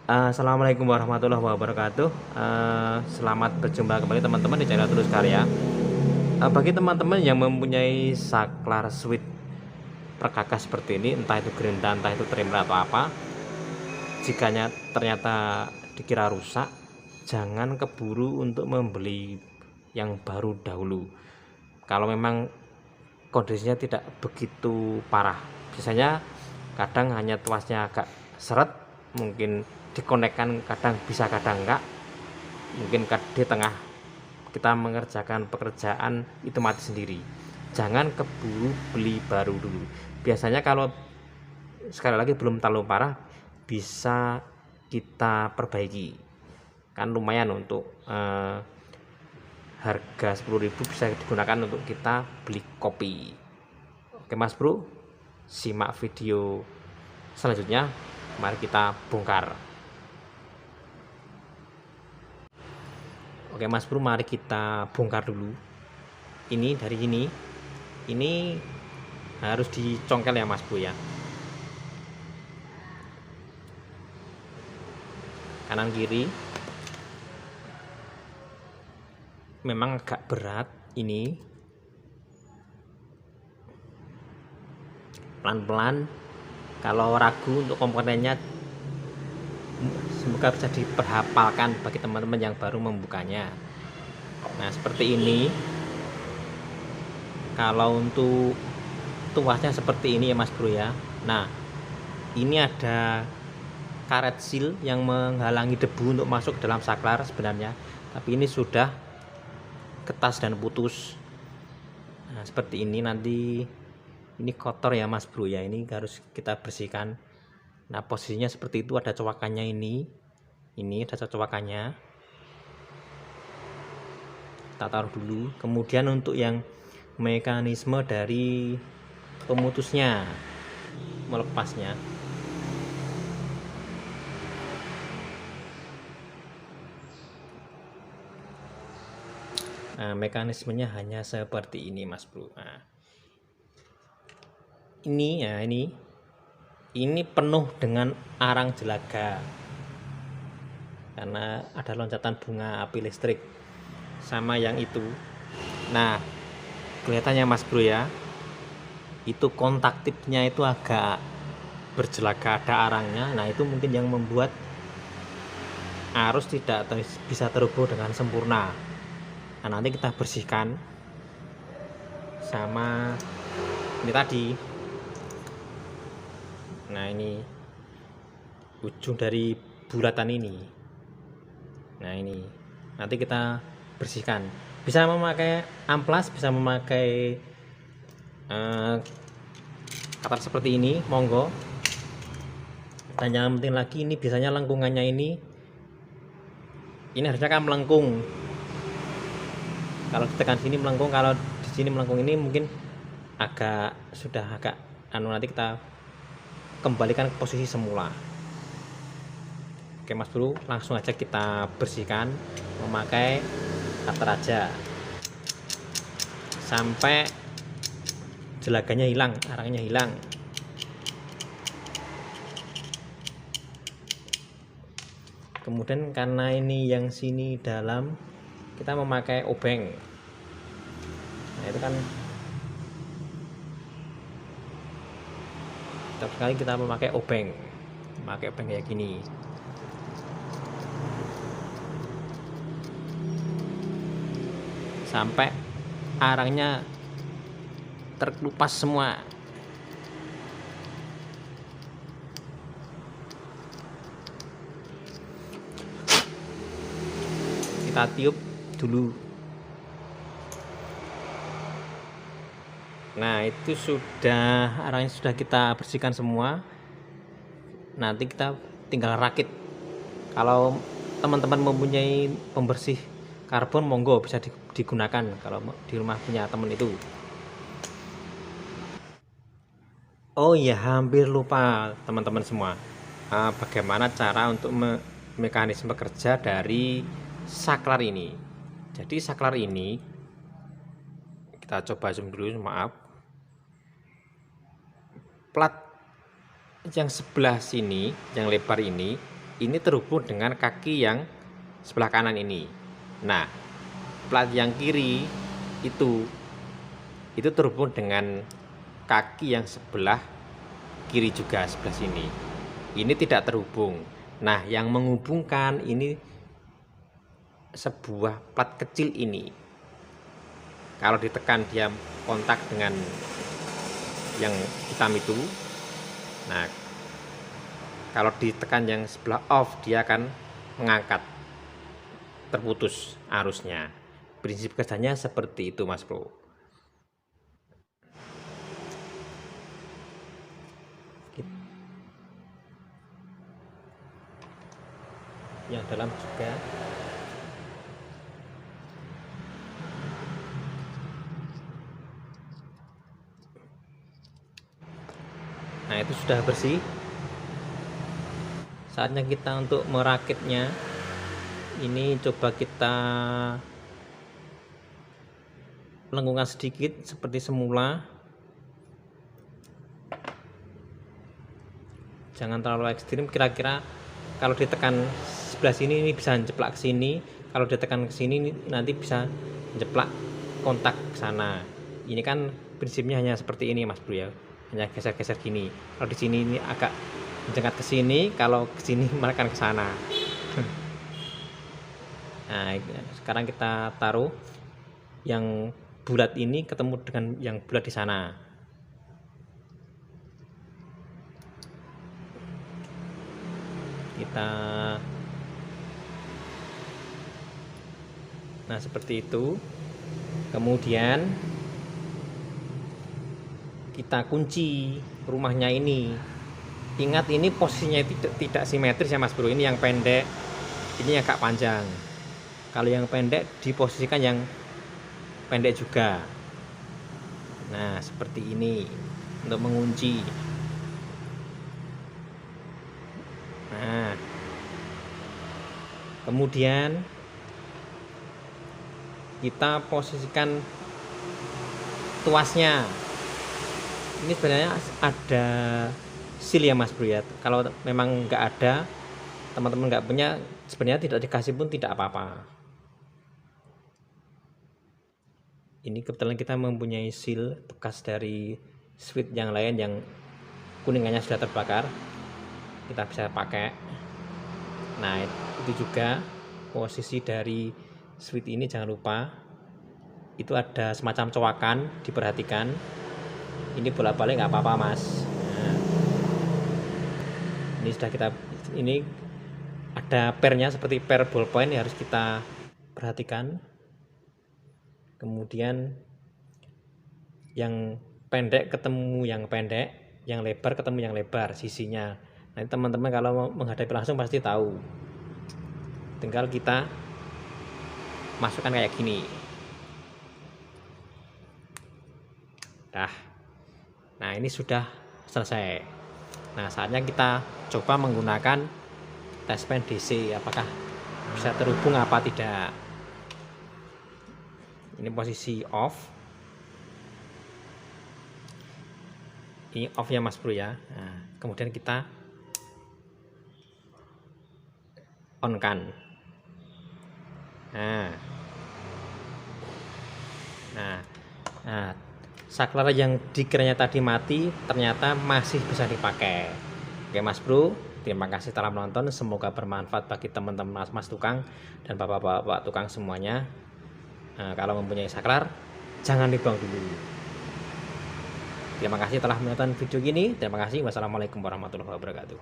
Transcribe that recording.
Assalamualaikum warahmatullahi wabarakatuh. Selamat berjumpa kembali teman-teman di channel Terus Karya. Bagi teman-teman yang mempunyai saklar switch perkakas seperti ini, entah itu gerinda, entah itu trimmer atau apa, jikanya ternyata dikira rusak, jangan keburu untuk membeli yang baru dahulu. Kalau memang kondisinya tidak begitu parah, biasanya kadang hanya tuasnya agak seret, mungkin dikonekkan, kadang bisa kadang enggak, mungkin di tengah kita mengerjakan pekerjaan itu mati sendiri. Jangan keburu beli baru dulu. Biasanya kalau sekali lagi belum terlalu parah, bisa kita perbaiki, kan lumayan untuk harga 10.000 bisa digunakan untuk kita beli kopi. Oke Mas Bro, simak video selanjutnya, mari kita bongkar. Oke Mas Bro, mari kita bongkar dulu. Ini dari ini harus dicongkel ya Mas Bro ya, kanan kiri. Memang agak berat ini, pelan-pelan. Kalau ragu untuk komponennya, semoga bisa diperhafalkan bagi teman-teman yang baru membukanya. Nah seperti ini. Kalau untuk tuasnya seperti ini ya Mas Bro ya. Nah ini ada karet seal yang menghalangi debu untuk masuk ke dalam saklar sebenarnya, tapi ini sudah ketas dan putus. Nah seperti ini, nanti ini kotor ya Mas Bro ya, ini harus kita bersihkan. Nah posisinya seperti itu, ada cowakannya ini ada cowakannya, kita taruh dulu. Kemudian untuk yang mekanisme dari pemutusnya, melepasnya, nah mekanismenya hanya seperti ini Mas Bro. Nah ini ya, ini penuh dengan arang jelaga karena ada loncatan bunga api listrik sama yang itu. Nah kelihatannya Mas Bro ya, itu kontak tipnya itu agak berjelaga, ada arangnya. Nah itu mungkin yang membuat arus tidak bisa terhubung dengan sempurna. Nah nanti kita bersihkan sama ini tadi. Nah ini ujung dari bulatan ini. Nah ini nanti kita bersihkan. Bisa memakai amplas, bisa memakai cutter seperti ini, monggo. Dan yang penting lagi, ini biasanya lengkungannya ini harusnya kan melengkung. Kalau ditekan sini melengkung, kalau di sini melengkung, ini mungkin sudah agak nanti kita kembalikan ke posisi semula. Oke Mas Bro, langsung aja kita bersihkan memakai cutter aja sampai jelaganya hilang, arangnya hilang. Kemudian karena ini yang sini dalam, kita memakai obeng. Nah itu kan setiap kali kita memakai obeng kayak gini. Sampai arangnya terkelupas semua. Kita tiup dulu. Nah itu sudah, arangnya sudah kita bersihkan semua. Nanti kita tinggal rakit. Kalau teman-teman mempunyai pembersih karbon, monggo bisa digunakan kalau di rumah punya teman itu. Oh iya, hampir lupa teman-teman semua, bagaimana cara untuk mekanisme kerja dari saklar ini. Jadi saklar ini kita coba zoom dulu, maaf. Plat yang sebelah sini, yang lebar ini, ini terhubung dengan kaki yang sebelah kanan ini. Nah, plat yang kiri itu terhubung dengan kaki yang sebelah kiri juga, sebelah sini. Ini tidak terhubung. Nah, yang menghubungkan ini sebuah plat kecil ini. Kalau ditekan dia kontak dengan yang hitam itu. Nah, kalau ditekan yang sebelah off, dia akan mengangkat, terputus arusnya. Prinsip kerjanya seperti itu, Mas Bro. Yang dalam juga. Nah, itu sudah bersih. Saatnya kita untuk merakitnya. Ini coba kita lengkungan sedikit seperti semula. Jangan terlalu ekstrim. Kira-kira kalau ditekan sebelah sini ini bisa jeplak ke sini. Kalau ditekan ke sini nanti bisa jeplak kontak ke sana. Ini kan prinsipnya hanya seperti ini, Mas Bro ya. Hanya geser-geser gini. Kalau di sini ini agak menjengkat ke sini, kalau ke sini mereka ke sana. Nah, sekarang kita taruh yang bulat ini ketemu dengan yang bulat di sana. Nah, seperti itu. Kemudian kita kunci rumahnya ini. Ingat, ini posisinya tidak simetris ya, Mas Bro. Ini yang pendek, ini yang agak panjang. Kalau yang pendek diposisikan yang pendek juga. Nah, seperti ini untuk mengunci. Nah, kemudian kita posisikan tuasnya. Ini sebenarnya ada seal ya, Mas Bro ya. Kalau memang nggak ada, teman-teman nggak punya, sebenarnya tidak dikasih pun tidak apa-apa. Ini kebetulan kita mempunyai seal bekas dari switch yang lain yang kuningannya sudah terbakar, kita bisa pakai. Nah, itu juga posisi dari switch ini, jangan lupa itu ada semacam cowakan, diperhatikan. Ini bolak-balik nggak apa-apa, Mas. Nah, ini sudah kita, ini ada pernya seperti per ballpoint, harus kita perhatikan. Kemudian yang pendek ketemu yang pendek, yang lebar ketemu yang lebar sisinya. Nanti teman-teman kalau menghadapi langsung pasti tahu. Tinggal kita masukkan kayak gini. Nah, ini sudah selesai. Nah, saatnya kita coba menggunakan tes pen DC, apakah bisa terhubung apa tidak. Ini posisi off. Ini off ya, Mas Bro ya. Nah, kemudian kita on kan. Nah, saklar yang dikiranya tadi mati ternyata masih bisa dipakai. Oke, Mas Bro, terima kasih telah menonton. Semoga bermanfaat bagi teman-teman mas tukang dan bapak-bapak tukang semuanya. Kalau mempunyai saklar, jangan dibuang dulu. Terima kasih telah menonton video ini. Terima kasih. Wassalamualaikum warahmatullahi wabarakatuh.